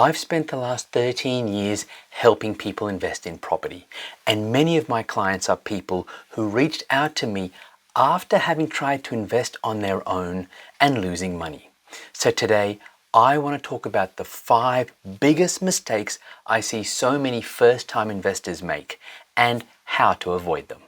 I've spent the last 13 years helping people invest in property, and many of my clients are people who reached out to me after having tried to invest on their own and losing money. So today, I want to talk about the 5 biggest mistakes I see so many first-time investors make and how to avoid them.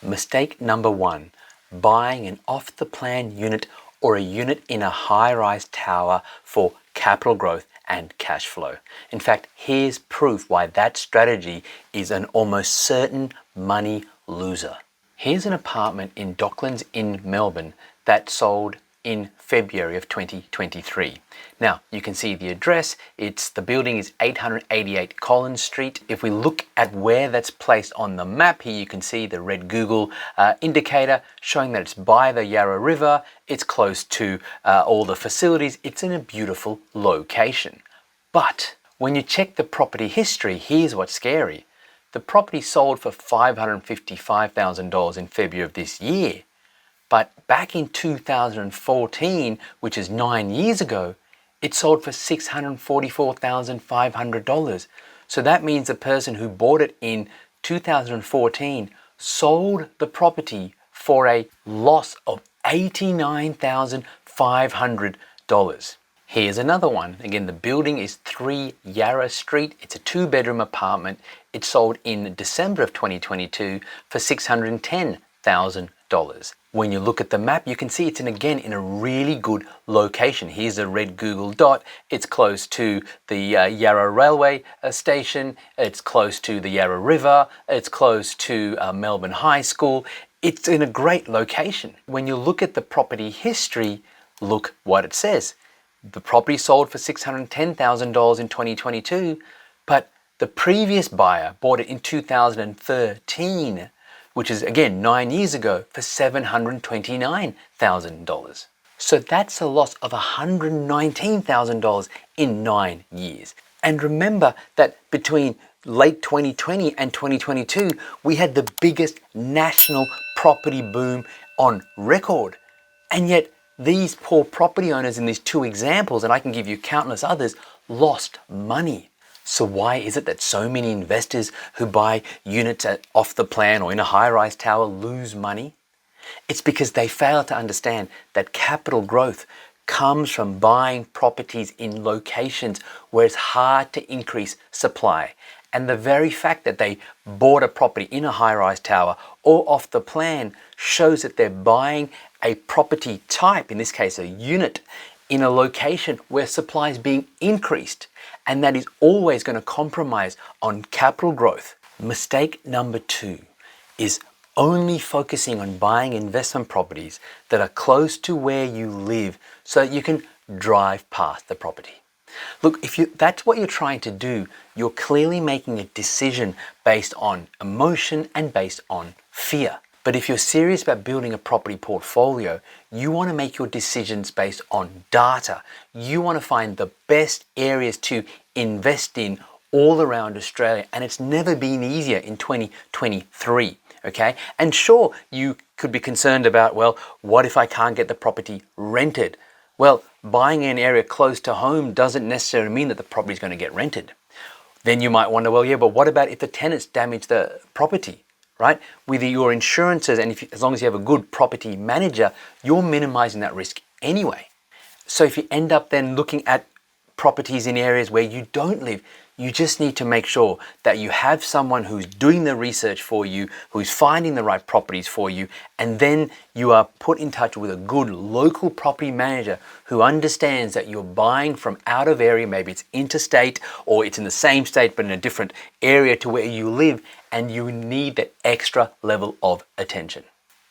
Mistake number 1, buying an off-the-plan unit or a unit in a high-rise tower for capital growth and cash flow. In fact, here's proof why that strategy is an almost certain money loser. Here's an apartment in Docklands in Melbourne that sold in February of 2023. Now, you can see the address. The building is 888 Collins Street. If we look at where that's placed on the map here, you can see the red Google indicator showing that it's by the Yarra River. It's close to all the facilities. It's in a beautiful location. But when you check the property history, here's what's scary. The property sold for $555,000 in February of this year. But back in 2014, which is 9 years ago, it sold for $644,500. So that means the person who bought it in 2014 sold the property for a loss of $89,500. Here's another one. Again, the building is 3 Yarra Street. It's a 2-bedroom apartment. It sold in December of 2022 for $610,000. When you look at the map, you can see it's in a really good location. Here's a red Google dot. It's close to the Yarra Railway station. It's close to the Yarra River. It's close to Melbourne High School. It's in a great location. When you look at the property history, look what it says. The property sold for $610,000 in 2022, but the previous buyer bought it in 2013, which is again 9 years ago, for $729,000. So that's a loss of $119,000 in 9 years. And remember that between late 2020 and 2022, we had the biggest national property boom on record. And yet these poor property owners in these 2 examples, and I can give you countless others, lost money. So why is it that so many investors who buy units off the plan or in a high-rise tower lose money? It's because they fail to understand that capital growth comes from buying properties in locations where it's hard to increase supply. And the very fact that they bought a property in a high-rise tower or off the plan shows that they're buying a property type, in this case a unit, in a location where supply is being increased, and that is always going to compromise on capital growth. Mistake number 2 is only focusing on buying investment properties that are close to where you live so that you can drive past the property. Look, if that's what you're trying to do, you're clearly making a decision based on emotion and based on fear. But if you're serious about building a property portfolio, you want to make your decisions based on data. You want to find the best areas to invest in all around Australia. And it's never been easier in 2023, okay? And sure, you could be concerned about, well, what if I can't get the property rented? Well, buying in an area close to home doesn't necessarily mean that the property is going to get rented. Then you might wonder, well, yeah, but what about if the tenants damage the property? Right? With your insurances, and as long as you have a good property manager, you're minimizing that risk anyway. So if you end up then looking at properties in areas where you don't live, you just need to make sure that you have someone who's doing the research for you, who's finding the right properties for you, and then you are put in touch with a good local property manager who understands that you're buying from out of area, maybe it's interstate or it's in the same state but in a different area to where you live, and you need that extra level of attention.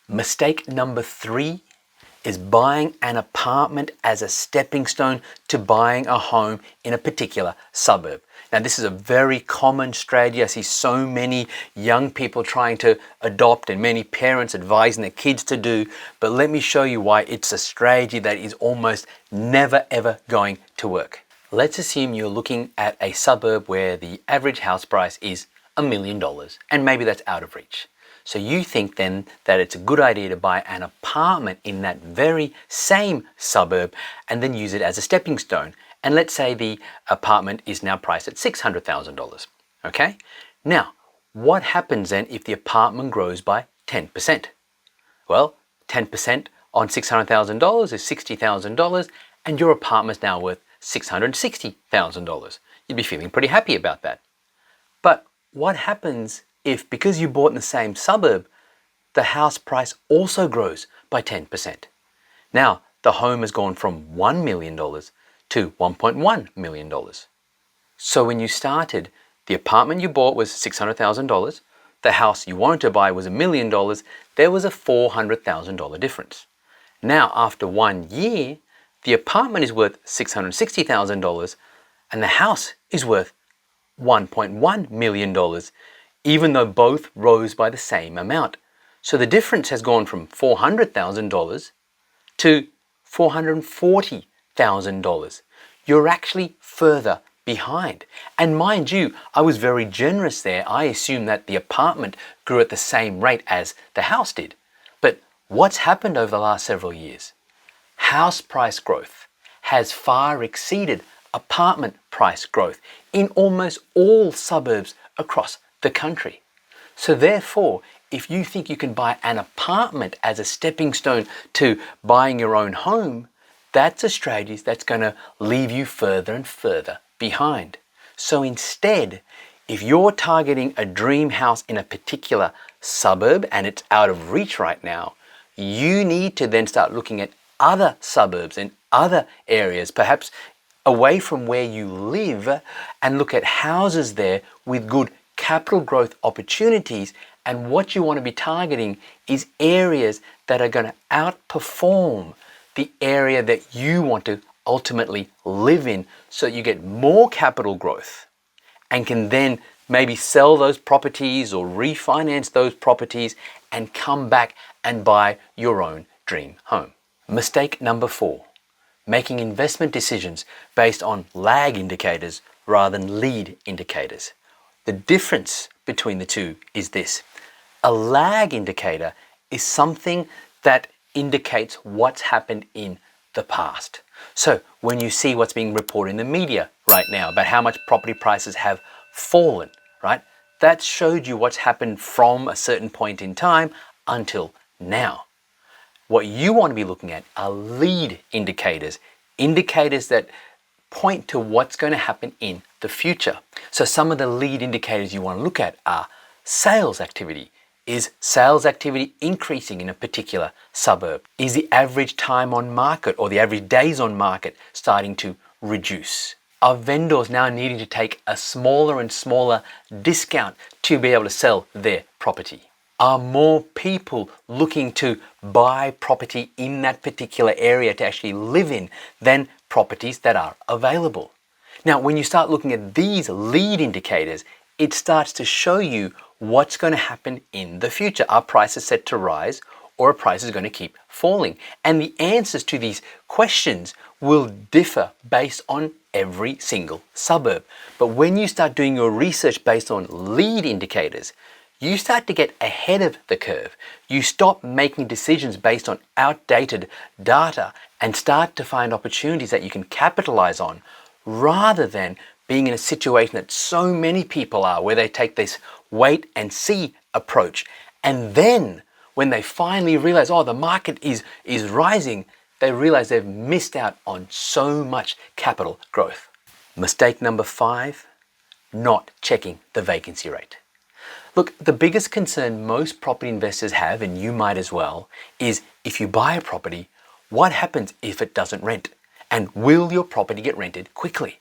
Mistake number 3 is buying an apartment as a stepping stone to buying a home in a particular suburb. Now, this is a very common strategy. I see so many young people trying to adopt and many parents advising their kids to do. But let me show you why it's a strategy that is almost never ever going to work. Let's assume you're looking at a suburb where the average house price is $1 million, and maybe that's out of reach. So you think then that it's a good idea to buy an apartment in that very same suburb and then use it as a stepping stone. And let's say the apartment is now priced at $600,000. Okay? Now, what happens then if the apartment grows by 10%? Well, 10% on $600,000 is $60,000, and your apartment's now worth $660,000. You'd be feeling pretty happy about that. But what happens if, because you bought in the same suburb, the house price also grows by 10%? Now, the home has gone from $1 million to $1.1 million. So when you started, the apartment you bought was $600,000, the house you wanted to buy was $1 million, there was a $400,000 difference. Now, after 1 year, the apartment is worth $660,000 and the house is worth $1.1 million, even though both rose by the same amount. So the difference has gone from $400,000 to $440,000. You're actually further behind. And mind you, I was very generous there. I assumed that the apartment grew at the same rate as the house did. But what's happened over the last several years? House price growth has far exceeded apartment price growth in almost all suburbs across the country. So therefore, if you think you can buy an apartment as a stepping stone to buying your own home, that's a strategy that's going to leave you further and further behind. So instead, if you're targeting a dream house in a particular suburb and it's out of reach right now, you need to then start looking at other suburbs and other areas, perhaps away from where you live, and look at houses there with good capital growth opportunities. And what you want to be targeting is areas that are going to outperform the area that you want to ultimately live in, so you get more capital growth and can then maybe sell those properties or refinance those properties and come back and buy your own dream home. Mistake number 4, making investment decisions based on lag indicators rather than lead indicators. The difference between the two is this. A lag indicator is something that indicates what's happened in the past. So when you see what's being reported in the media right now about how much property prices have fallen, right? That showed you what's happened from a certain point in time until now. What you want to be looking at are lead indicators, indicators that point to what's going to happen in the future. So some of the lead indicators you want to look at are sales activity. Is sales activity increasing in a particular suburb? Is the average time on market or the average days on market starting to reduce? Are vendors now needing to take a smaller and smaller discount to be able to sell their property? Are more people looking to buy property in that particular area to actually live in than properties that are available? Now, when you start looking at these lead indicators, it starts to show you what's going to happen in the future. Are prices set to rise, or are prices going to keep falling? And the answers to these questions will differ based on every single suburb. But when you start doing your research based on lead indicators, you start to get ahead of the curve. You stop making decisions based on outdated data and start to find opportunities that you can capitalize on, rather than being in a situation that so many people are, where they take this wait and see approach. And then when they finally realize, oh, the market is rising, they realize they've missed out on so much capital growth. Mistake number 5, not checking the vacancy rate. Look, the biggest concern most property investors have, and you might as well, is if you buy a property, what happens if it doesn't rent? And will your property get rented quickly?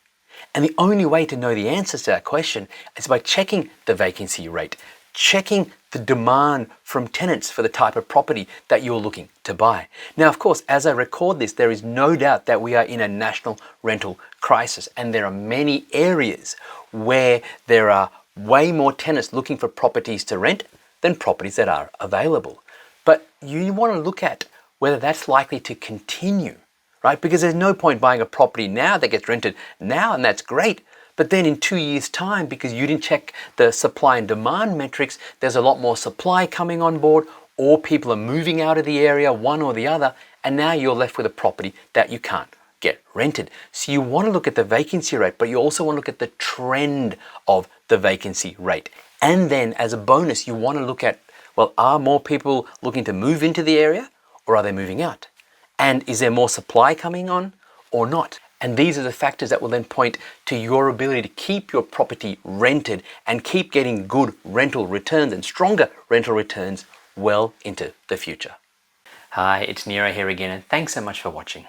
And the only way to know the answers to that question is by checking the vacancy rate, checking the demand from tenants for the type of property that you're looking to buy. Now, of course, as I record this, there is no doubt that we are in a national rental crisis, and there are many areas where there are way more tenants looking for properties to rent than properties that are available. But you want to look at whether that's likely to continue, right? Because there's no point buying a property now that gets rented now, and that's great. But then in 2 years' time, because you didn't check the supply and demand metrics, there's a lot more supply coming on board, or people are moving out of the area, one or the other, and now you're left with a property that you can't get rented. So you want to look at the vacancy rate, but you also want to look at the trend of the vacancy rate. And then as a bonus, you want to look at, well, are more people looking to move into the area or are they moving out? And is there more supply coming on or not? And these are the factors that will then point to your ability to keep your property rented and keep getting good rental returns and stronger rental returns well into the future. Hi, it's Nero here again, and thanks so much for watching.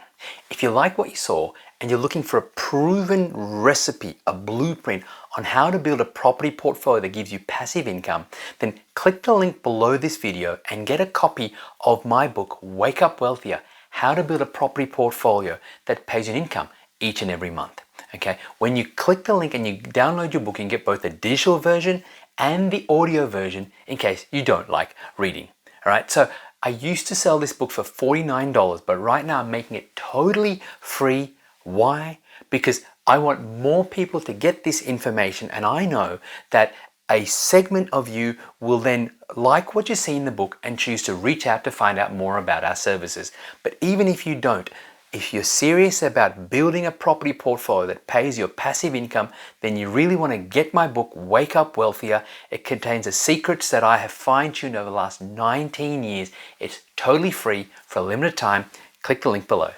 If you like what you saw and you're looking for a proven recipe, a blueprint on how to build a property portfolio that gives you passive income, then click the link below this video and get a copy of my book, Wake Up Wealthier, How to Build a Property Portfolio that pays you an income each and every month. Okay, when you click the link and you download your book, you can get both the digital version and the audio version in case you don't like reading. All right, so I used to sell this book for $49, but right now I'm making it totally free. Why? Because I want more people to get this information, and I know that a segment of you will then like what you see in the book and choose to reach out to find out more about our services. But even if you don't, if you're serious about building a property portfolio that pays your passive income, then you really want to get my book, Wake Up Wealthier. It contains the secrets that I have fine-tuned over the last 19 years. It's totally free for a limited time. Click the link below.